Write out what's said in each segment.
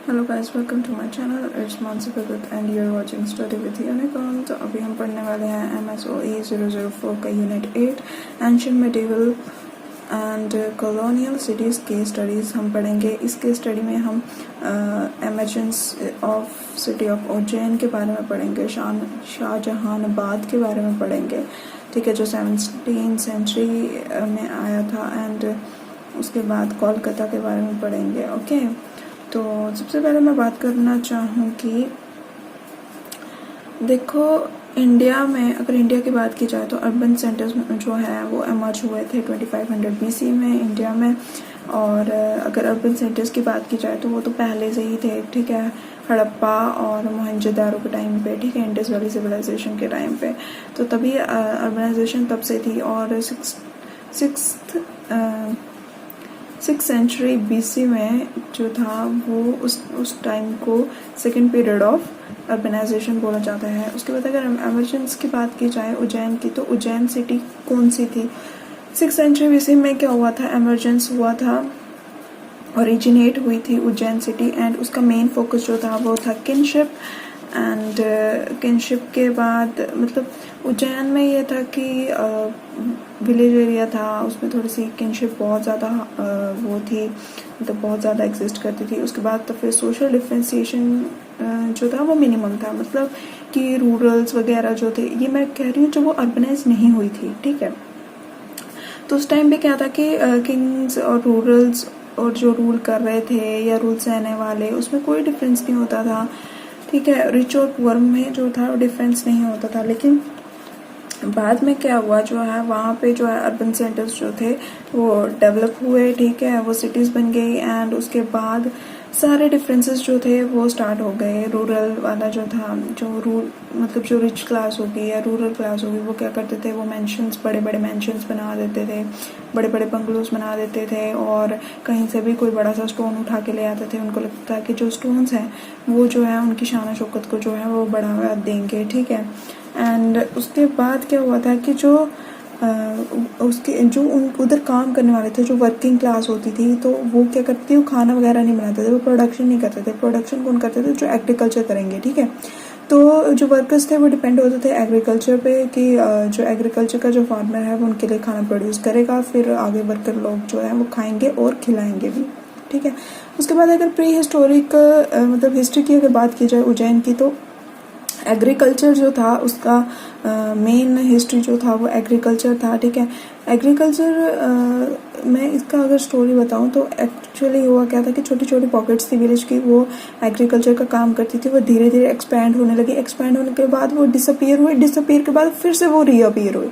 Hello guys, welcome to my channel. It's Mansi Bhagat and you are watching study with unicorn. तो अभी हम पढ़ने वाले हैं MSOE 004 का unit 8 ancient medieval and colonial cities के स्टडीज़ हम पढ़ेंगे। इस केस स्टडी में हम emergence of city of Ujjain के बारे में पढ़ेंगे, शाहजहानाबाद के बारे में पढ़ेंगे, ठीक है, जो 17th सेंचुरी में आया था। एंड उसके बाद कोलकाता के बारे में पढ़ेंगे। ओके, तो सबसे पहले मैं बात करना चाहूँ कि देखो, इंडिया में अगर इंडिया की बात की जाए तो अर्बन सेंटर्स जो है वो एमर्ज हुए थे 2500 BC में इंडिया में। और अगर अर्बन सेंटर्स की बात की जाए तो वो तो पहले से ही थे, ठीक है, हड़प्पा और मोहनजोदारो के टाइम पे, ठीक है, इंडस वैली सिविलाइजेशन के टाइम पे। तो तभी अर्बनाइजेशन तब से थी। और सिक्स सेंचुरी BC में जो था वो उस टाइम को सेकेंड पीरियड ऑफ अर्बनाइजेशन बोला जाता है। उसके बाद अगर एमर्जेंस की बात की जाए उज्जैन की, तो उज्जैन सिटी कौन सी थी? 6th सेंचुरी BC में क्या हुआ था? एमर्जेंस हुआ था, ओरिजिनेट हुई थी उज्जैन सिटी। एंड उसका मेन फोकस जो था वो था किनशिप। एंड किनशिप के बाद मतलब उज्जैन में ये था कि विलेज एरिया था, उसमें थोड़ी सी किनशिप बहुत ज़्यादा वो थी, मतलब बहुत ज़्यादा एग्जिस्ट करती थी। उसके बाद तो फिर सोशल डिफ्रेंसिएशन जो था वो मिनिमम था, मतलब कि रूरल्स वगैरह जो थे, ये मैं कह रही हूँ जो वो अर्बनाइज नहीं हुई थी, ठीक है। तो उस टाइम पे क्या था कि किंग्स और रूरल्स और जो रूल कर रहे थे या रूल सहने वाले, उसमें कोई डिफरेंस नहीं होता था, ठीक है। रिच और पुअर में जो था डिफरेंस नहीं होता था। लेकिन बाद में क्या हुआ, जो है वहाँ पे जो है अर्बन सेंटर्स जो थे वो डेवलप हुए, ठीक है, वो सिटीज़ बन गई। एंड उसके बाद सारे डिफरेंसेस जो थे वो स्टार्ट हो गए। रूरल वाला जो था, मतलब जो रिच क्लास होगी या रूरल क्लास होगी, वो क्या करते थे, वो मैंशंस, बड़े बड़े मैंशंस बना देते थे, बड़े बड़े बंगलोज बना देते थे। और कहीं से भी कोई बड़ा सा स्टोन उठा के ले आते थे। उनको लगता है कि जो स्टोन्स हैं वो जो है उनकी शान शौकत को जो है वो बढ़ावा देंगे, ठीक है। एंड उसके बाद क्या हुआ था कि जो उसके जो उधर काम करने वाले थे, जो वर्किंग क्लास होती थी, तो वो क्या करती थी, वो खाना वगैरह नहीं बनाते थे, वो प्रोडक्शन नहीं करते थे। प्रोडक्शन कौन करते थे? जो एग्रीकल्चर करेंगे, ठीक है। तो जो वर्कर्स थे वो डिपेंड होते थे एग्रीकल्चर पे कि जो एग्रीकल्चर का जो फार्मर है वो उनके लिए खाना प्रोड्यूस करेगा, फिर आगे वर्कर लोग जो है वो खाएंगे और खिलाएंगे भी, ठीक है। उसके बाद अगर प्री हिस्टोरिक मतलब हिस्ट्री की अगर बात की जाए उज्जैन की, तो एग्रीकल्चर जो था उसका मेन हिस्ट्री जो था वो एग्रीकल्चर था, ठीक है। एग्रीकल्चर मैं इसका अगर स्टोरी बताऊं तो एक्चुअली हुआ क्या था कि छोटी छोटी पॉकेट्स थी विलेज की, वो एग्रीकल्चर का काम करती थी। वो धीरे धीरे एक्सपैंड होने लगी। एक्सपैंड होने के बाद वो डिसअपीयर हुई, डिसअपीयर के बाद फिर से वो रीअपीयर हुई,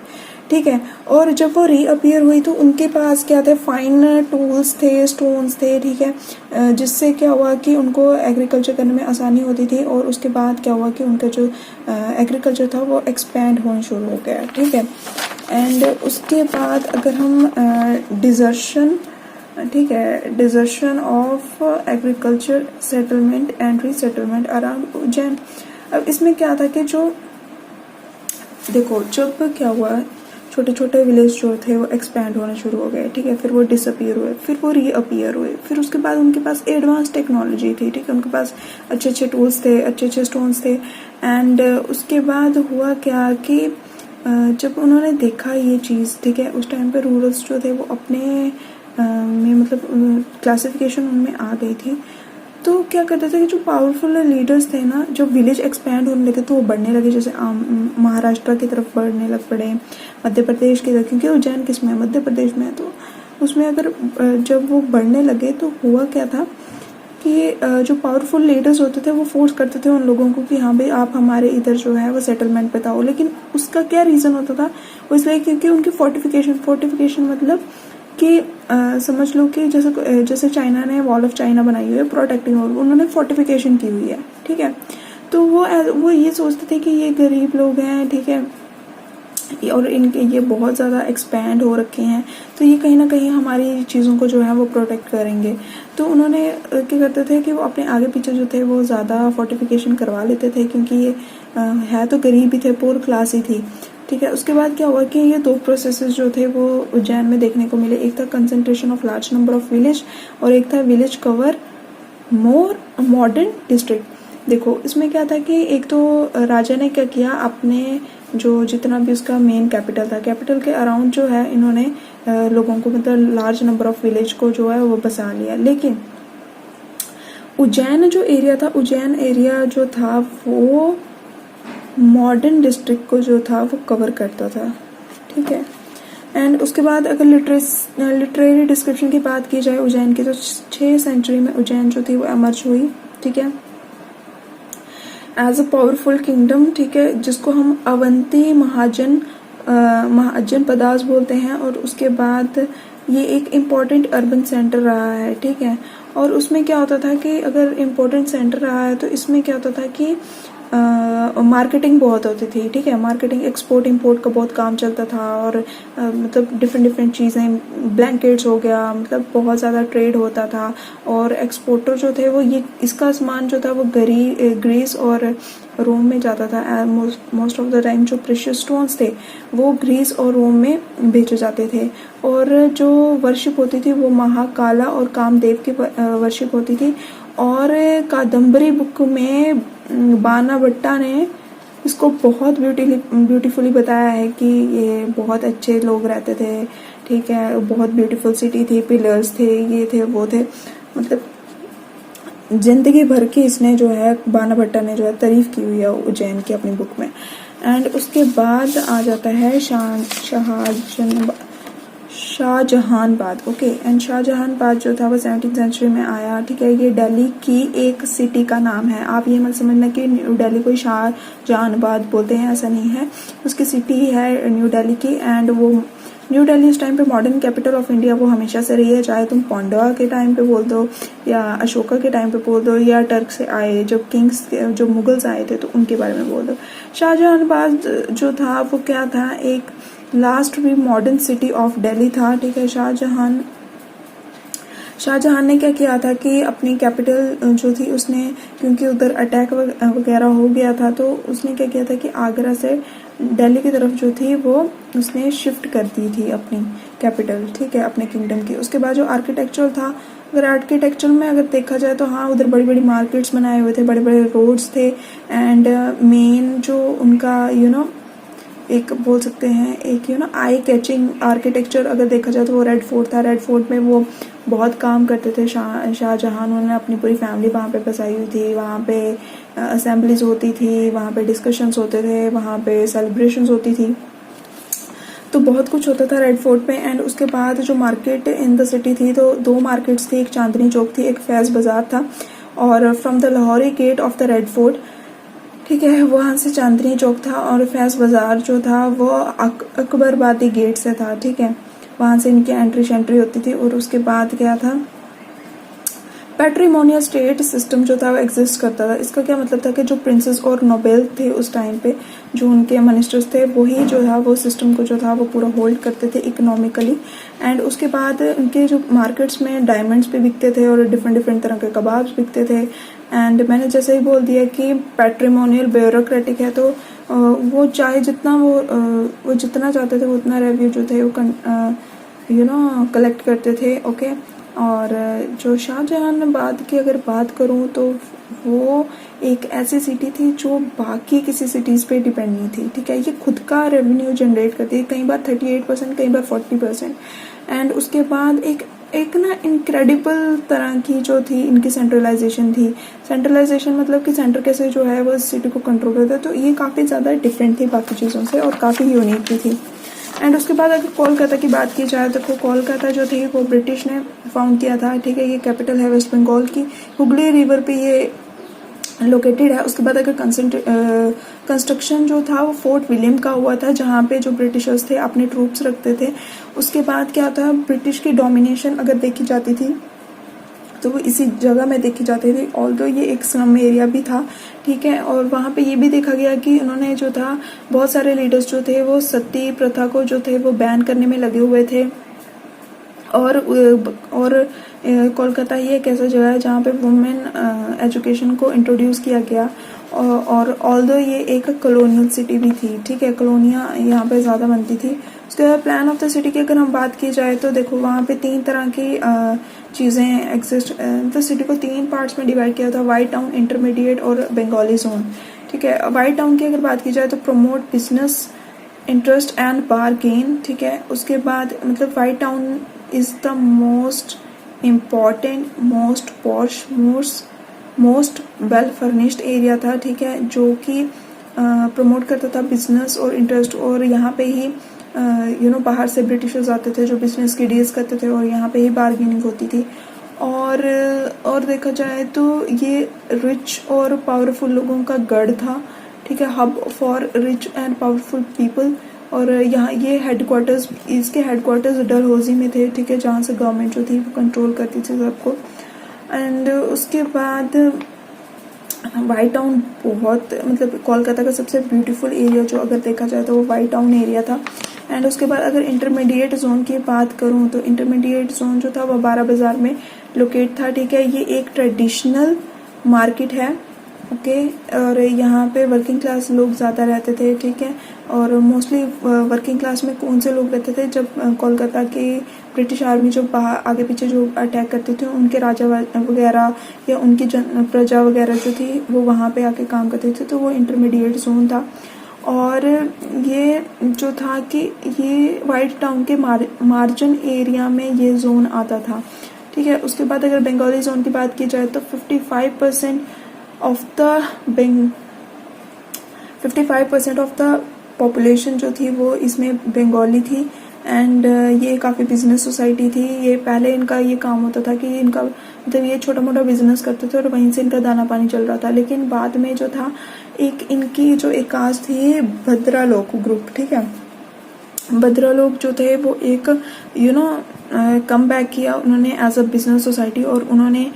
ठीक है। और जब वो रीअपीयर हुई तो उनके पास क्या थे, फाइन टूल्स थे, स्टोन्स थे, ठीक है, जिससे क्या हुआ कि उनको एग्रीकल्चर करने में आसानी होती थी। और उसके बाद क्या हुआ कि उनका जो एग्रीकल्चर था वो एक्सपैंड होना शुरू हो गया, ठीक है। एंड उसके बाद अगर हम डिजर्शन, ठीक है, desertion of agriculture settlement and resettlement around Ujjain. अब इसमें क्या था कि जो देखो, जब क्या हुआ, छोटे छोटे विलेज जो थे वो एक्सपैंड होने शुरू हो गए, ठीक है, फिर वो डिसअपीयर हुए, फिर वो रीअपीयर हुए। फिर उसके बाद उनके पास एडवांस टेक्नोलॉजी थी, ठीक है, उनके पास अच्छे अच्छे टूल्स थे, अच्छे अच्छे स्टोन्स थे। एंड उसके बाद हुआ क्या कि जब उन्होंने देखा ये चीज़, ठीक है, उस टाइम पे रूरल्स जो थे वो अपने में मतलब क्लासिफिकेशन उनमें आ गई थी। तो क्या करते थे कि जो पावरफुल लीडर्स थे ना, जब विलेज एक्सपैंड होने लगे तो वो बढ़ने लगे, जैसे महाराष्ट्र की तरफ बढ़ने लग पड़े, मध्य प्रदेश की तरफ, क्योंकि उज्जैन किस में है, मध्य प्रदेश में है। तो उसमें अगर जब वो बढ़ने लगे तो हुआ क्या था कि जो पावरफुल लीडर्स होते थे वो फोर्स करते थे उन लोगों को कि हाँ भाई आप हमारे इधर जो है वो सेटलमेंट पे आओ। लेकिन उसका क्या रीज़न होता था, वो इसलिए क्योंकि उनकी फोर्टिफिकेशन मतलब कि समझ लो कि जैसे चाइना ने वॉल ऑफ चाइना बनाई हुई है प्रोटेक्टिंग, और उन्होंने फोर्टिफिकेशन की हुई है, ठीक है। तो वो ये सोचते थे कि ये गरीब लोग हैं, ठीक है, और इनके ये बहुत ज़्यादा एक्सपैंड हो रखे हैं, तो ये कहीं ना कहीं हमारी चीज़ों को जो है वो प्रोटेक्ट करेंगे। तो उन्होंने क्या करते थे कि वो अपने आगे पीछे जो थे वो ज़्यादा फोर्टिफिकेशन करवा लेते थे, क्योंकि ये है तो गरीब ही थे, पुअर क्लास ही थी, ठीक है। उसके बाद क्या हुआ कि ये दो प्रोसेसेस जो थे वो उज्जैन में देखने को मिले। एक था concentration of large number of village, और एक था village cover more modern district. देखो इसमें क्या था कि एक तो राजा ने क्या किया, अपने जो जितना भी उसका मेन कैपिटल था, कैपिटल के अराउंड जो है इन्होंने लोगों को, मतलब लार्ज नंबर ऑफ विलेज को जो है वो बसा लिया। लेकिन उज्जैन जो एरिया था, उज्जैन एरिया जो था वो मॉडर्न डिस्ट्रिक्ट को जो था वो कवर करता था, ठीक है। एंड उसके बाद अगर लिटरेरी डिस्क्रिप्शन की बात की जाए उज्जैन की, तो 6 सेंचुरी में उज्जैन जो थी वो एमर्ज हुई, ठीक है, एज अ पावरफुल किंगडम, ठीक है, जिसको हम अवंती महाजन पदास बोलते हैं। और उसके बाद ये एक इम्पॉर्टेंट अर्बन सेंटर रहा है, ठीक है। और उसमें क्या होता था कि अगर इम्पोर्टेंट सेंटर रहा है तो इसमें क्या होता था कि मार्केटिंग बहुत होती थी, ठीक है, मार्केटिंग एक्सपोर्ट इंपोर्ट का बहुत काम चलता था। और मतलब डिफरेंट चीज़ें, ब्लैंकेट्स हो गया, मतलब बहुत ज़्यादा ट्रेड होता था। और एक्सपोर्टर जो थे वो ये इसका सामान जो था वो ग्रीस और रोम में जाता था। मोस्ट ऑफ द टाइम जो प्रेशियस स्टोन्स थे वो ग्रीस और रोम में भेजे जाते थे। और जो वर्शिप होती थी वो महाकाला और कामदेव की वर्शिप होती थी। और कादम्बरी बुक में बाना भट्टा ने इसको बहुत ब्यूटीफुली बताया है कि ये बहुत अच्छे लोग रहते थे, ठीक है, बहुत ब्यूटीफुल सिटी थी, पिलर्स थे, ये थे वो थे, मतलब जिंदगी भर की इसने जो है बाना भट्टा ने जो है तारीफ की हुई है उज्जैन की अपनी बुक में। एंड उसके बाद आ जाता है शाहजहानबाद, ओके। एंड शाहजहानबाद जो था वो 17th सेंचुरी में आया, ठीक है। ये दिल्ली की एक सिटी का नाम है, आप ये मत समझना कि न्यू दिल्ली को शाहजहानबाद बोलते हैं, ऐसा नहीं है, उसकी सिटी है न्यू दिल्ली की। एंड वो न्यू दिल्ली उस टाइम पे मॉडर्न कैपिटल ऑफ इंडिया वो हमेशा से रही है, चाहे तुम पांडवा के टाइम पे बोल दो या अशोका के टाइम पे बोल दो या टर्क से आए जो किंग्स जो मुगल्स आए थे तो उनके बारे में बोल दो। शाहजहानबाद जो था वो क्या था, एक लास्ट भी मॉडर्न सिटी ऑफ दिल्ली था, ठीक है। शाहजहान ने क्या किया था कि अपनी कैपिटल जो थी उसने, क्योंकि उधर अटैक वगैरह हो गया था, तो उसने क्या किया था कि आगरा से दिल्ली की तरफ जो थी वो उसने शिफ्ट कर दी थी अपनी कैपिटल, ठीक है, अपने किंगडम की। उसके बाद जो आर्किटेक्चर था, अगर आर्किटेक्चर में अगर देखा जाए तो हाँ, उधर बड़ी बड़ी मार्केट्स बनाए हुए थे, बड़े बड़े रोड्स थे। एंड मेन जो उनका एक बोल सकते हैं एक आई कैचिंग आर्किटेक्चर अगर देखा जाए तो वो रेड फोर्ट था। रेड फोर्ट में वो बहुत काम करते थे शाहजहां, उन्होंने अपनी पूरी फैमिली वहाँ पे बसाई हुई थी, वहाँ पे असेंबलीज होती थी, वहाँ पे डिस्कशंस होते थे, वहाँ पे सेलिब्रेशंस होती थी, तो बहुत कुछ होता था रेड फोर्ट में। एंड उसके बाद जो मार्केट इन द सिटी थी, तो 2 मार्केट्स थी, एक चांदनी चौक थी, एक फैज़ बाजार था। और from the Lahori gate of the red fort, ठीक है, वहाँ से चांदनी चौक था। और फैज़ बाजार जो था वो अकबरबादी गेट से था, ठीक है, वहाँ से इनकी एंट्री होती थी। और उसके बाद क्या था, पैट्रीमोनियल स्टेट सिस्टम जो था वो एग्जिस्ट करता था। इसका क्या मतलब था कि जो प्रिंसेस और नोबेल थे उस टाइम पे, जो उनके मिनिस्टर्स थे, वही जो था वो सिस्टम को जो था वो पूरा होल्ड करते थे इकोनॉमिकली। एंड उसके बाद उनके जो मार्केट्स में डायमंड्स भी बिकते थे और डिफरेंट तरह के कबाब्स बिकते थे। एंड मैंने जैसे ही बोल दिया कि पैट्रीमोनियल ब्यूरोक्रेटिक है, तो वो चाहे जितना वो जितना चाहते थे वो उतना रेवेन्यू जो थे वो कलेक्ट करते थे, ओके। और जो शाहजहानाबाद की अगर बात करूँ तो वो एक ऐसी सिटी थी जो बाकी किसी सिटीज़ पे डिपेंड नहीं थी, ठीक है, ये खुद का रेवेन्यू जनरेट करती है, कई बार 38%, कई बार 40%। एंड उसके बाद एक ना इनक्रेडिबल तरह की जो थी इनकी सेंट्रलाइजेशन थी। सेंट्रलाइजेशन मतलब कि सेंटर कैसे जो है वो सिटी को कंट्रोल करता है, तो ये काफ़ी ज़्यादा डिफरेंट थी बाकी चीज़ों से और काफ़ी यूनिक भी थी। एंड उसके बाद अगर कोलकाता की बात की जाए तो कोलकाता जो थी वो ब्रिटिश ने फाउंड किया था, ठीक है, ये कैपिटल है वेस्ट बंगाल की, हुगली रिवर पे ये लोकेटेड है। उसके बाद अगर कंस्ट्रक्शन जो था वो फोर्ट विलियम का हुआ था, जहाँ पे जो ब्रिटिशर्स थे अपने ट्रूप्स रखते थे। उसके बाद क्या था, ब्रिटिश की डोमिनेशन अगर देखी जाती थी तो वो इसी जगह में देखी जाती थी, ऑल्दो ये एक स्लम एरिया भी था, ठीक है। और वहाँ पे ये भी देखा गया कि उन्होंने जो था बहुत सारे लीडर्स जो थे वो सती प्रथा को जो थे वो बैन करने में लगे हुए थे। और कोलकाता ही एक ऐसा जगह है जहाँ पे वुमेन एजुकेशन को इंट्रोड्यूस किया गया। और ऑल्दो ये एक कॉलोनियल सिटी भी थी, ठीक है, कॉलोनियाँ यहाँ पे ज़्यादा बनती थी, उसके बाद प्लान ऑफ द सिटी की अगर हम बात की जाए तो देखो वहाँ पे 3 तरह की चीज़ें एग्जिस्ट, तो सिटी को 3 पार्ट्स में डिवाइड किया था, वाइट टाउन, इंटरमीडिएट और बंगाली जोन। ठीक है, वाइट टाउन की अगर बात की जाए तो promote business interest and bargain. ठीक है, उसके बाद मतलब white town is the most important, most posh, most well furnished area था। ठीक है, जो कि प्रमोट करता था बिजनेस और इंटरेस्ट, और यहाँ पे ही बाहर से ब्रिटिशर्स आते थे जो बिजनेस की डील्स करते थे, और यहाँ पे ही बार्गेनिंग होती थी। और देखा जाए तो ये रिच और पावरफुल लोगों का गढ़ था। ठीक है, hub for rich and powerful people. और यहाँ ये हेडक्वार्टर्स, इसके हेडक्वार्टर्स डलहौजी में थे। ठीक है, जहाँ से गवर्नमेंट जो थी वो कंट्रोल करती थी सबको। एंड उसके बाद वाइट टाउन बहुत मतलब कोलकाता का सबसे ब्यूटीफुल एरिया जो अगर देखा जाए तो वो वाइट टाउन एरिया था। एंड उसके बाद अगर इंटरमीडिएट जोन की बात करूँ तो इंटरमीडिएट जोन जो था वो 12 बाजार में लोकेट था। ठीक है, ये एक ट्रेडिशनल मार्केट है। ओके, और यहाँ पे वर्किंग क्लास लोग ज़्यादा रहते थे। ठीक है, और मोस्टली वर्किंग क्लास में कौन से लोग रहते थे, जब कोलकाता की ब्रिटिश आर्मी जो आगे पीछे जो अटैक करते थे उनके राजा वगैरह या उनकी प्रजा वगैरह जो थी वो वहाँ पे आके काम करते थे, तो वो इंटरमीडिएट जोन था। और ये जो था कि ये वाइट टाउन के मार्जिन एरिया में ये जोन आता था। ठीक है, उसके बाद अगर बंगाली जोन की बात की जाए तो 55% ऑफ द पॉपुलेशन जो थी वो इसमें बंगाली थी। एंड ये काफ़ी बिजनेस सोसाइटी थी। ये पहले इनका ये काम होता था कि इनका मतलब ये छोटा मोटा बिजनेस करते थे और वहीं से इनका दाना पानी चल रहा था। लेकिन बाद में जो था एक इनकी जो एक कास्ट थी भद्रा लोग ग्रुप। ठीक है, भद्रा लोग जो थे वो एक कम बैक किया उन्होंने एज अ बिजनेस सोसाइटी, और उन्होंने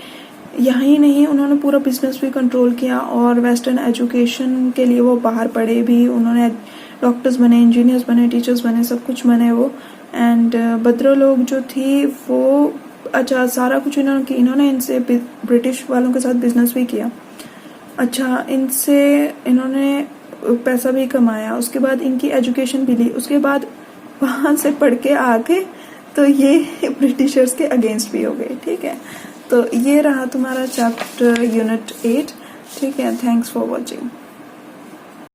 यही नहीं उन्होंने पूरा बिजनेस भी कंट्रोल किया और वेस्टर्न एजुकेशन के लिए वो बाहर पढ़े भी। उन्होंने डॉक्टर्स बने, इंजीनियर्स बने, टीचर्स बने, सब कुछ बने वो। एंड भद्रा लोग जो थी वो अच्छा सारा कुछ इन्होंने इनसे ब्रिटिश वालों के साथ बिजनेस भी किया। अच्छा, इनसे इन्होंने पैसा भी कमाया। उसके बाद इनकी एजुकेशन भी ली। उसके बाद वहाँ से पढ़ के आके तो ये ब्रिटिशर्स के अगेंस्ट भी हो गए। ठीक है, तो ये रहा तुम्हारा चैप्टर यूनिट 8। ठीक है, थैंक्स फॉर वॉचिंग।